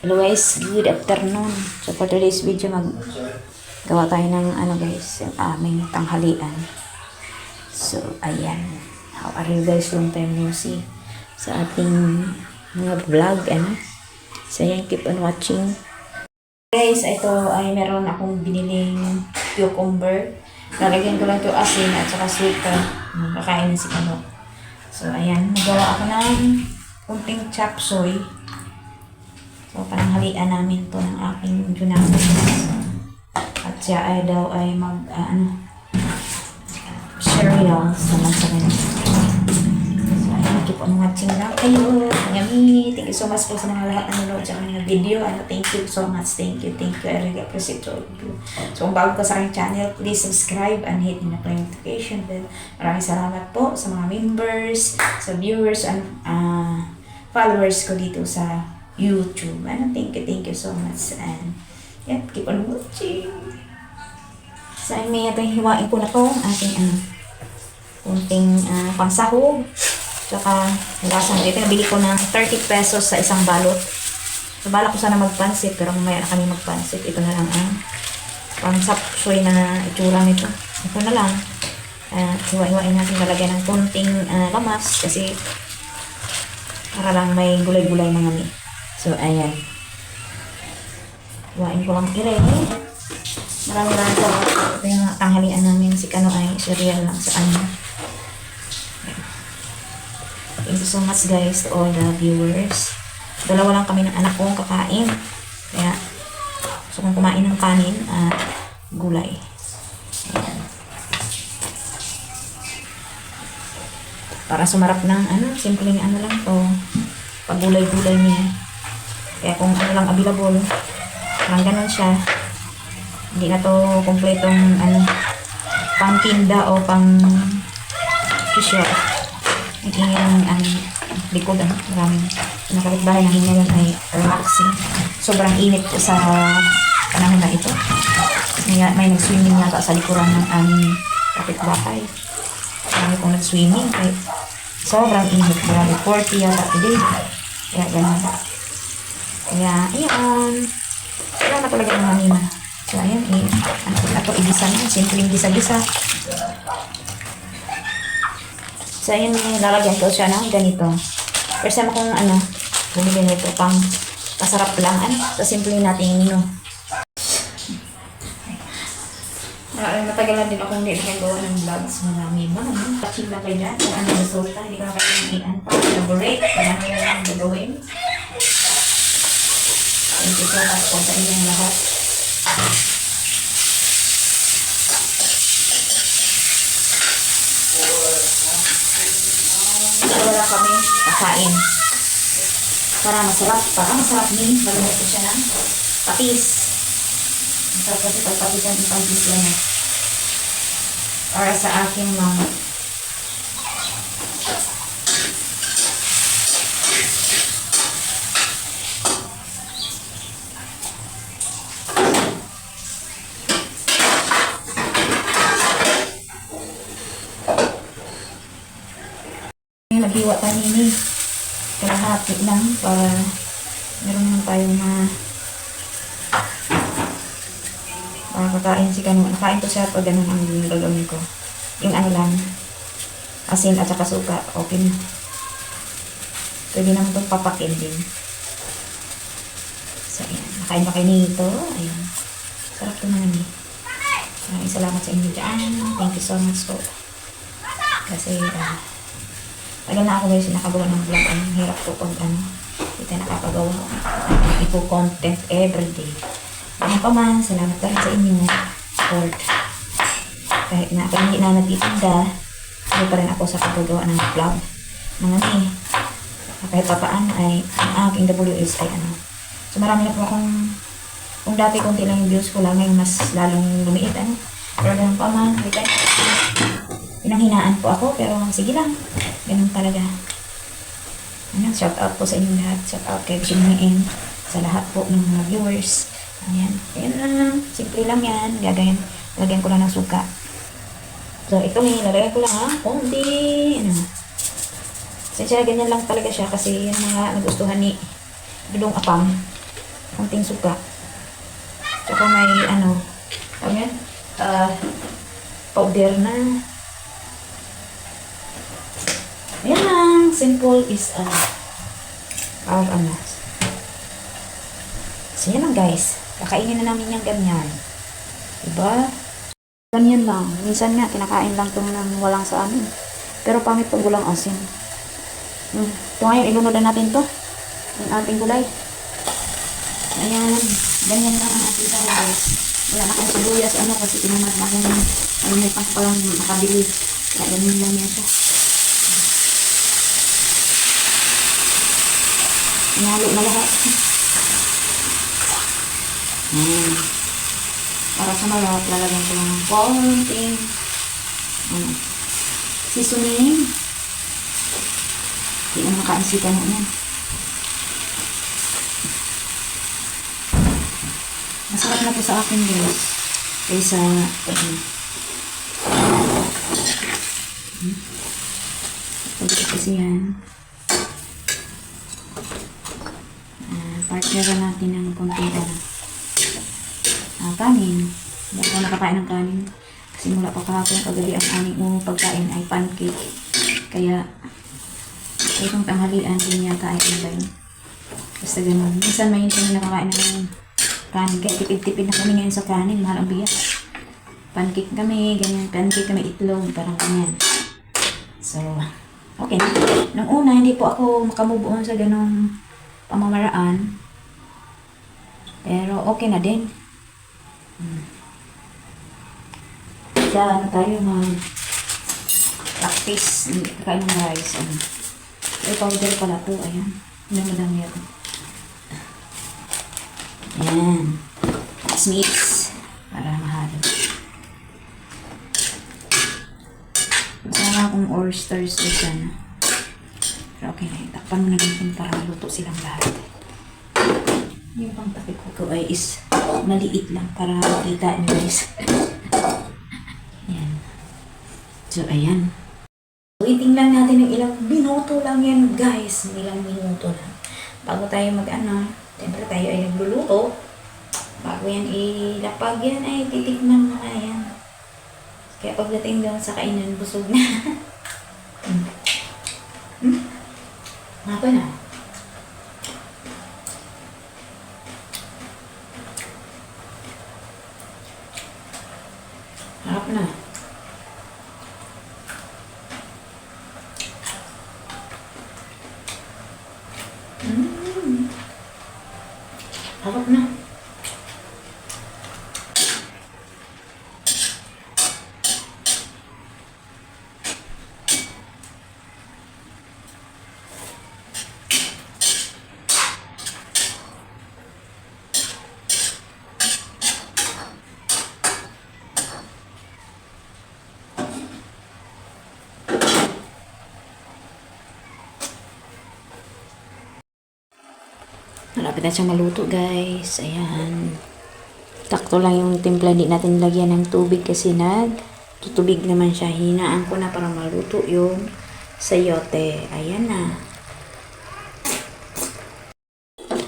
Hello guys, good afternoon. So for today's video, gawa tayo ng guys, yung aming tanghalian. So ayan, how are you guys? Long time no see sa ating mga vlog, So ayan, keep on watching. Guys, ito ay meron akong biniling cucumber. Lalagyan ko lang ito asin at saka suka. Kakain na si Kano. So ayan, nagawa ako ng kunting chop suey. So, pananghalian namin to ng aking junami. At siya ay daw ay cereals naman sa ganun. So, ayun, keep on watching lang kayo. Yummy! Thank you so much po sa mga lahat na nanood sa mga video. Thank you so much. Thank you. I really appreciate all of you. So, kung bago ka sa aking channel, please subscribe and hit the notification bell. Maraming salamat po sa mga members, sa viewers, and followers ko dito sa YouTube. Thank you so much. And yeah, keep on watching. So, may hiwain ko na to ating kunting pansahog. Tsaka, lasan dito. Nabili ko ng 30 pesos sa isang balot. So, bala ko sana magpansit, pero mamaya na kami magpansit. Ito na lang ang pansapsoy na itsura nito. Ito na lang. Hiwa-hiwain natin, lalagyan ng kunting lamas kasi para lang may gulay-gulay na kami. So, ayan. Huwain ko lang i-ready. Maraming po. Ito yung tanghalian namin. Si Kano ay cereal lang sa ano. Thank you so much guys to all the viewers. Dalawa lang kami ng anak kong kakain. Kaya, gusto kong kumain ng kanin at gulay. Ayan. Para sumarap ng simpleng lang to. Pag-gulay-gulay niya. Kaya kung lang available, parang ganun siya. Hindi na to kompletong pang tinda o pang kisyo. Naging likod maraming nakapitbahay na ngayon ay relaxing. Sobrang init po sa panahon na ito. May nag-swimming yata sa likuran ng aming kapitbahay. Marami pong nag-swimming kahit sobrang init. Marami 40 yata today. Kaya ganun. Kaya, ayan. Wala na talaga ng manina. So, ayan, ito, igisa na. Simpleng gisa-gisa. So, ayan, lalagyan ko siya ng ganito. First time akong, bumili nito pang kasarap lang. So, simpleng natin, matagal na din akong hindi nakagawa ng vlogs. Marami ba? Watching lang kayo dyan. Kung ano resulta. Hindi ko na kayo nangian pa. Elaborate. Marami na lang gagawin. Thank you so much po sa inyong lahat. Wala kami kakain. Para masarap ni malamot ko siya ng patis. Masarap kasi pagpatisan ng patis lang. Para sa aking mama. Naghiwa tayo ni kalahati lang para meron naman tayong kakain si Kano. Nakain ko siya pag ganun ang gagawin ko. Yung lang, asin at saka suka, okay na. Pwede naman itong papakin din. So, ayan. Nakain pa kayo nito. Ayan. Sarap ito naman eh. Maraming salamat sa inyo dyan. Thank you so much po. Kasi, tagal na ako guys nakagawa ng vlog. Ang hirap po pag hindi nakapagawa. Ito content everyday. Ano pa man, salamat pa rin sa inyo support. Kahit na hindi na nagtitinda, hindi pa rin ako sa paggagawa ng vlog. Kahit pa paano ay ang aking WS ay So marami na po akong, kung dati konti lang yung views ko lang, ngayon mas lalong lumiit Pero ganun pa man, pinanghinaan po ako, pero sige lang. Ganun talaga. Shout out po sa inyong lahat. Shout out kay Jimmy sa lahat po ng mga viewers. Ayan. Ayan lang. Simple lang yan. Lagyan ko lang ng suka. So, ito lalagyan ko lang konti. Kasi ganyan lang talaga siya kasi yan mga nagustuhan ni Dudong Apam. konting suka. Tsaka may ano, ano yan? Powder na. Ayan lang. Simple is ano. So yan lang guys. Kakainin na namin yung ganyan. Diba? Ganyan lang. Minsan nga, kinakain lang itong nang walang sa amin. Pero pangit pag walang asin. Ito ngayon, ilunod na natin to. Yung ating gulay. Ayan. Ganyan lang ang ating tao guys. Wala na kang sibuyas ano kasi tinamad na akong ay may pang palang makabili. Kaya ganyan lang yan siya. Inalo na lahat. Para sa malap, lalagyan ko ng konting seasoning. Hindi na makainsitan na yan. Masarap na po sa akin guys. Kaysa pagkat kasi yan. Partneran natin ng konting kanin. Hindi ako nakakain ng kanin. Kasi mula pa kahapon kagabi ang aming pagkain ay pancake. Kaya itong tanghalian din yata ay iba yun. Basta ganun. Minsan may hindi nakakain ng kanin. Kaya tipid-tipid na kami ngayon sa kanin. Mahal ang bigas. Pancake kami, ganyan. Pancake kami itlog. Parang ganyan. So, okay. Nung una, hindi po ako makamove on sa ganung pamamaraan. Pero okay na din. Kaya ano tayo mag-practice. Kakain ng rice. Ay, powder pala to. Ayan. Hindi madami yan. Ayan. Mix. Para mahalo. Masama akong oysters o sana. Pero okay na yun. Takpan mo na natin para maluto silang lahat. Yung pang takip ko ay is maliit lang para makita nyo guys. Ayan. So, ayan. Waiting lang natin ng ilang minuto lang yan guys. Ilang minuto lang. Bago tayo siyempre tayo ay nagluluto. Bago yan ilapag yan ay titikman mo na yan. Kaya pagdating doon sa kainan, busog na. Ako na. Harap na. Harap na. Malapit na siyang maluto guys. Ayan. Takto lang yung timpla. Hindi natin lagyan ng tubig kasi tutubig naman siya. Hinaan ko na para maluto yung sayote. Ayan na.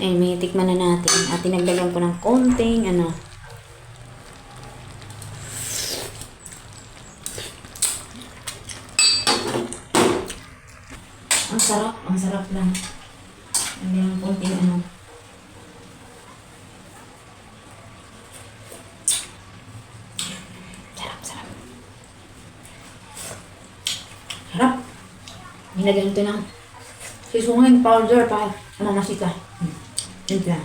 Ayan, may tikman na natin. At tinagdagan ko ng konting Ang sarap lang. Ang konting Harap. Nilagyan ito ng sisunging powder para mamasika. Ito lang.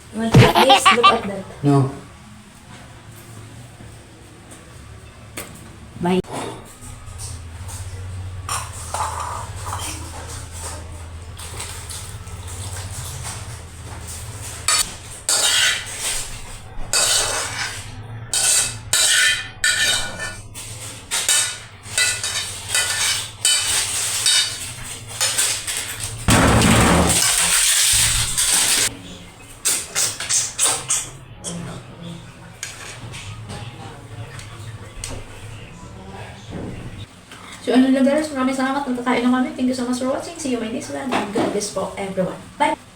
You want to eat this? Look at that. No. Bye. So, ano lang guys, maraming salamat. Nagkakain na kami. Thank you so much for watching. See you in my next vlog. God bless po everyone. Bye!